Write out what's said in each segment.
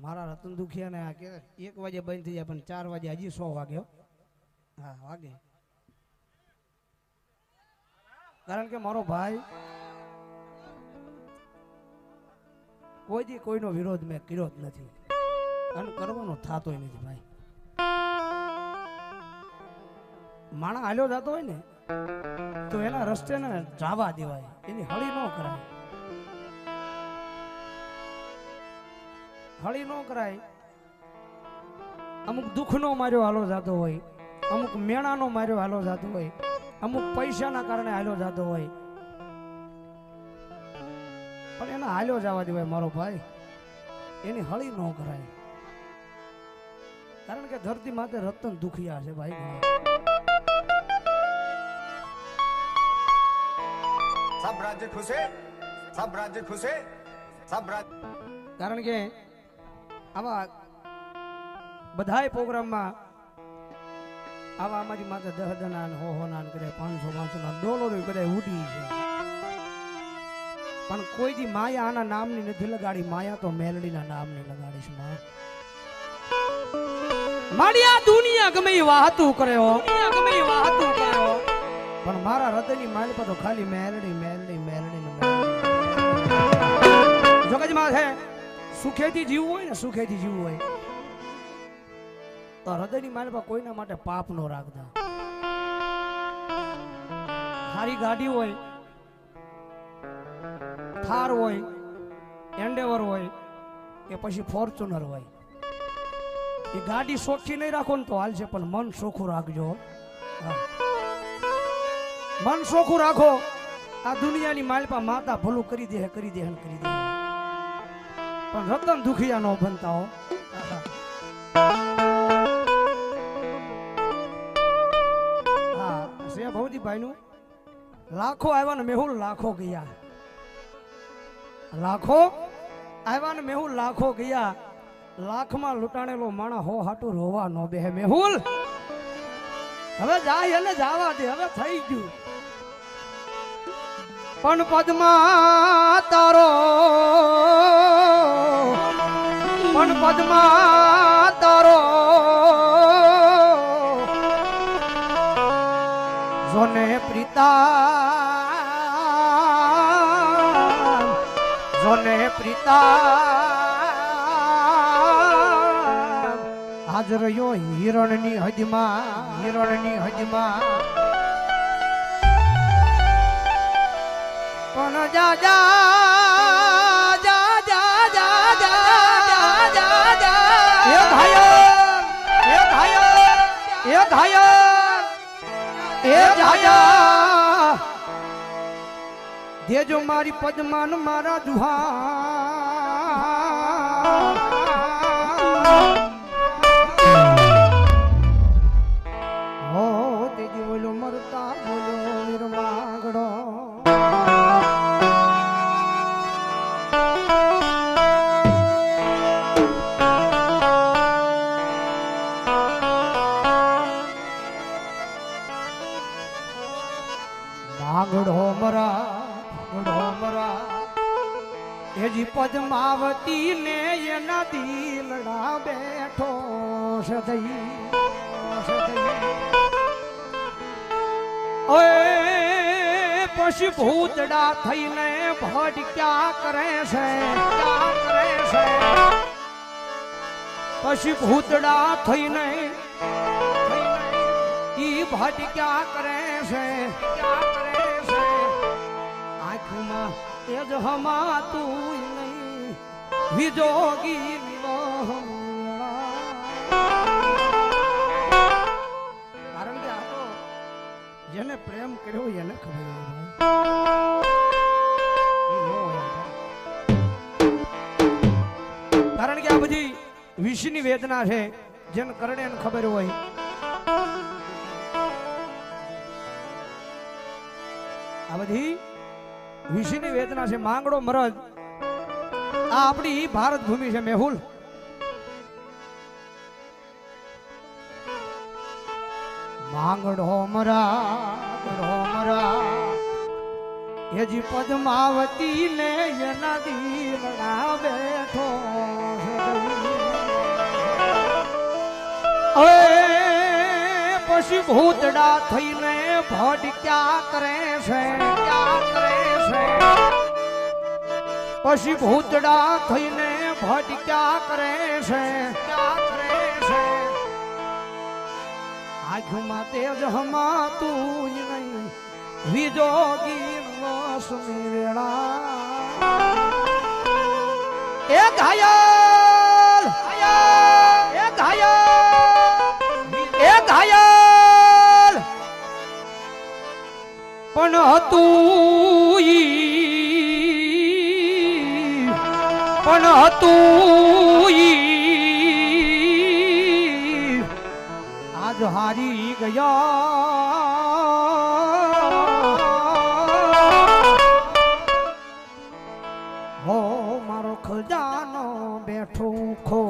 મારા રતન દુખિયા ને આ કે 1 વાગે બંધ થઈ જાય પણ 4 વાગે હજી 100 વાગ્યો હા વાગે કારણ કે મારો ભાઈ કોઈ દી કોઈનો વિરોધ મેં કર્યો જ નથી અને કરવાનો થાતોય નથી ભાઈ માણા હાલ્યો જતો હોય ને તો એના રસ્તે ને જવા દેવાય એની હળી ન કરાય હળી ન કરાય અમુક દુઃખનો માર્યો હાલો જતો હોય અમુક મેણાનો માર્યો હાલો જતો હોય અમુક પૈસાના કારણે હાલ્યો જતો હોય પણ એના હાલ્યો જવા દેવાય મારો ભાઈ એની હળી ન કરાય કારણ કે ધરતી માથે રતન દુખિયા છે ભાઈ सब राज्य खुशे सब राज्य खुशे सब राज्य કારણ કે આવા બધાય પ્રોગ્રામમાં આવા અમારી માથે 10 દના ને હો ના કરે 500 ના ડોલરો બધા ઉડી છે પણ કોઈ દી માયા આના નામની નથી લગાડી માયા તો મેલડીના નામની લગાડીશ માં માળિયા દુનિયા ગમે વાતું કરે હો દુનિયા ગમે વાતું કરે હો પણ મારા હૃદયની માલપા તો ખાલી મેલડી મેલડી મેલડી જગતમાં છે સુખેથી જીવવું હોય ને સુખેથી જીવવું હોય તો હૃદયની માલપા કોઈના માટે પાપ નો રાખતા સારી ગાડી હોય થાર હોય એન્ડેવર હોય કે પછી ફોર્ચ્યુનર હોય એ ગાડી શોખી નહીં રાખો ને તો હાલશે પણ મન ચોખ્ખું રાખજો મન ચોખ્ખું રાખો આ દુનિયાની માલપા માતા ભલું કરી દે કરી દે કરી દે પણ રતન દુખિયા નો બનતા હો હા સે ભવજીભાઈ નું લાખો આવ્યા ને મેહુલ લાખો ગયા લાખો આવ્યા ને મેહુલ લાખો ગયા લાખમાં લૂંટાણેલો માણા હો હાટું રોવા નો બેહે મેહુલ હવે જાય એટલે જવા દે હવે થઈ ગયું પણ પદ્મા તારો પણ પદ્મા તારો જોને પ્રીતા હાજર યો હિરણની હદમાં પણ જા જા જા જા જા જા જા જા એ ધાયા દેજો મારી પદ્માન મારા દુહા હો દેજી બોલો મરતા બોલો નિર્માગડો માગડો મરા એજી પદ્માવતી ને એના દિલડા બેઠો સદઈ ઓય પછી ભૂતડા થઈને ભડ ક્યાં કરે છે પછી ભૂતડા થઈને ઈ ભડ ક્યાં કરે છે આંખમાં તેજ હમા તું નહીં વિજોગી કારણ કે આ તો જેને પ્રેમ કર્યો એને ખબર કારણ કે આ બધી વિષની વેદના છે જેને કરડે એને ખબર હોય આ બધી વિષની વેદના છે માંગડો મરદ આ આપણી ભારત ભૂમિ છે મેહુલ માંગડો મરા એજી પદ્માવતી ને એના દિલડા બેઠો પછી ભૂતડા થઈને ભટક્યા કરે છે, ક્યાં કરે છે? પછી ભૂતડા થઈને ભટક્યા કરે છે, ક્યાં કરે છે? આંખમાં તેજ હમાતું જ નહીં, વિજો ગીરવસની વેળા એ ઘાયલ, એ ઘાયલ, એ ઘાયલ પણ હતું ઈ, પણ હતું ઈ આજ હારી ગયા હો મારો ખજાનો બેઠો ખો,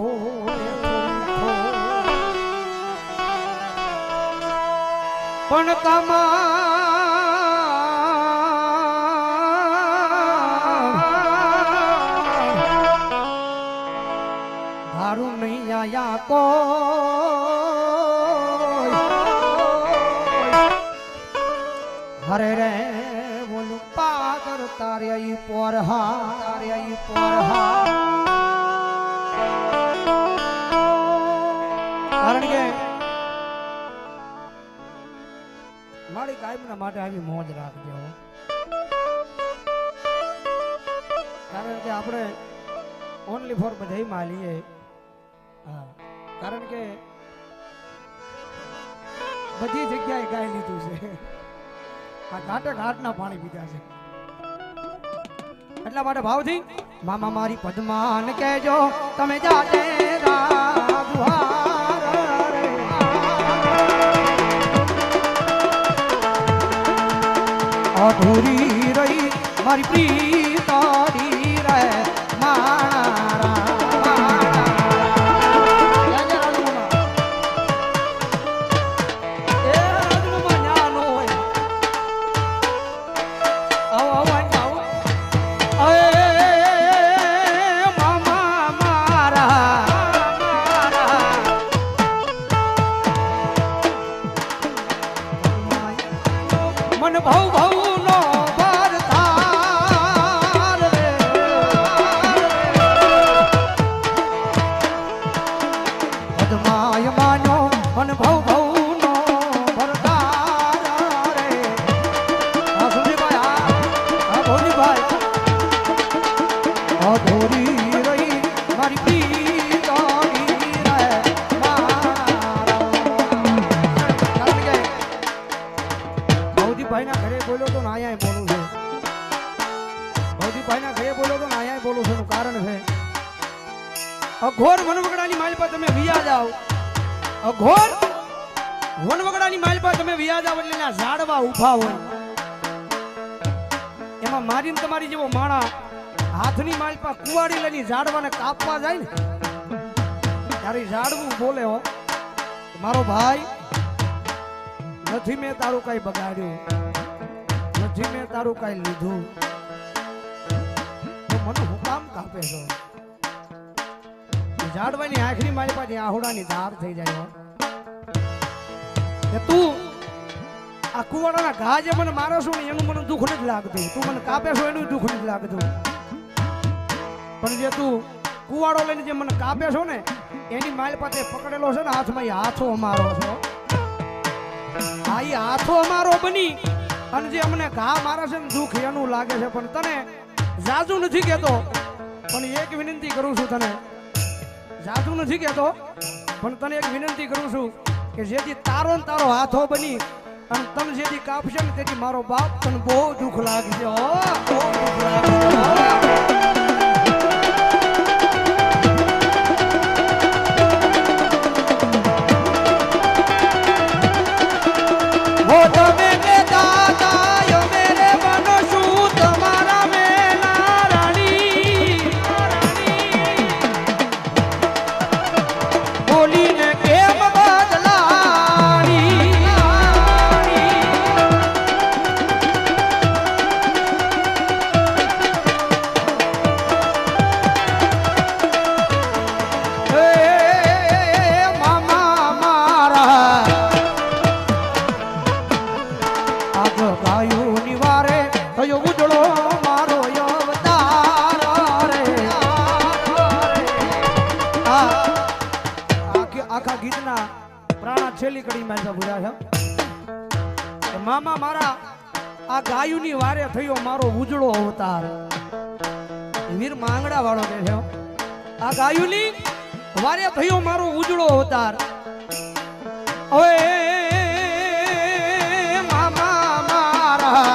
પણ ધારું નહીં આયા કો હરે રે બોલું પાગર તારે ઈ પોરહા, તારે ઈ પોરહા. કારણ કે મારી કાયમના માટે આવી મોજ રાખજો, કારણ કે આપણે ઓનલી ફોર બધાઈ માલીએ. હા, કારણ કે બધી જગ્યાએ ગાઈ લીધું છે, આ ઘાટે ઘાટના પાણી પીધા છે. એટલા માટે ભાવથી મામા મારી પદ્માન કહેજો તમે જાતે અધૂરી રહી મારી પ્રીતારી રે મારા અઘોર વનવગડાની માલ પર તમે વિયા જાઓ, અઘોર વનવગડાની માલ પર તમે વિયા જાઓ એટલે ના ઝાડવા ઊભા હોય, એમાં મારીને તમારી જેવો માણા હાથની માલ પર કુવાડી લઈને ઝાડવાને કાપવા જાય ને ત્યારે ઝાડવું બોલે હો મારો ભાઈ નથી મેં તારું કઈ બગાડ્યું, નથી મેં તારું કઈ લીધું, તો મને હું કામ કાપે છો? ઝાડવાની આખરી મારી પાસે આહુડાની ધાર થઈ જાય કે તું આ કુવાડાના ઘા જે મને મારો છો ને એનું મને દુઃખ નથી લાગતું, તું મને કાપે છો એનું દુઃખ નથી લાગતું, પણ જે તું કુવાડો લઈને જે મને કાપે છો ને એની માલ પાસે પકડેલો છે ને હાથમાં, એ હાથો અમારો છો. આ એ હાથો અમારો બની અને જે અમને ઘા મારે છે ને દુઃખ એનું લાગે છે, પણ તને જાજુ નથી કહેતો, પણ એક વિનંતી કરું છું તને, જાદુ નથી કહેતો પણ તને એક વિનંતી કરું છું કે જેથી તારો ને તારો હાથો બની અને તને જેથી કાપશે ને તેથી મારો બાપ તને બહુ દુઃખ લાગશે, બહુ દુઃખ લાગશે. છેલ્લી કડીમાં જ ભૂલ્યા છે કે મામા મારા આ ગાયુની વારે થયો મારો ઉજળો અવતાર. વીર માંગડા વાળો કે છે આ ગાયુની વારે થયો મારો ઉજળો અવતાર. ઓય મામા મારા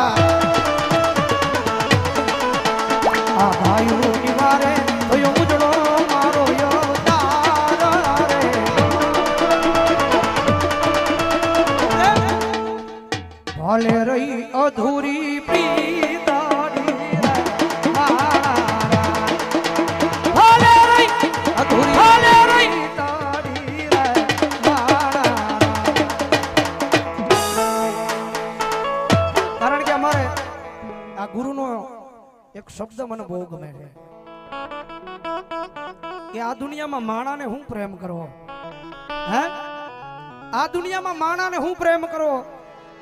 આ ગાયુની વારે થયો ઉજળો મારો અવતાર રે. ભલે રહી અધૂરી પ્રીતાડી રે મારા. ભલે રહી અધૂરી પ્રીતાડી રે મારા. કારણ કે અમારે આ ગુરુનો એક શબ્દ મને બહુ ગમે છે કે આ દુનિયામાં માણાને હું પ્રેમ કરવો. હે આ દુનિયામાં માણાને હું પ્રેમ કરવો.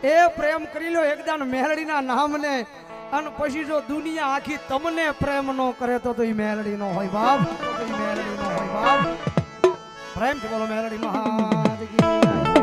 એ પ્રેમ કરી લો એકદાન મેલડીના નામને અને પછી જો દુનિયા આખી તમને પ્રેમ નો કરે તો એ મેલડી નો હોય બાપ. તો એ મેલડી નો હોય બાપ. પ્રેમ થી બોલો મેલડી મહારાજ કી જય.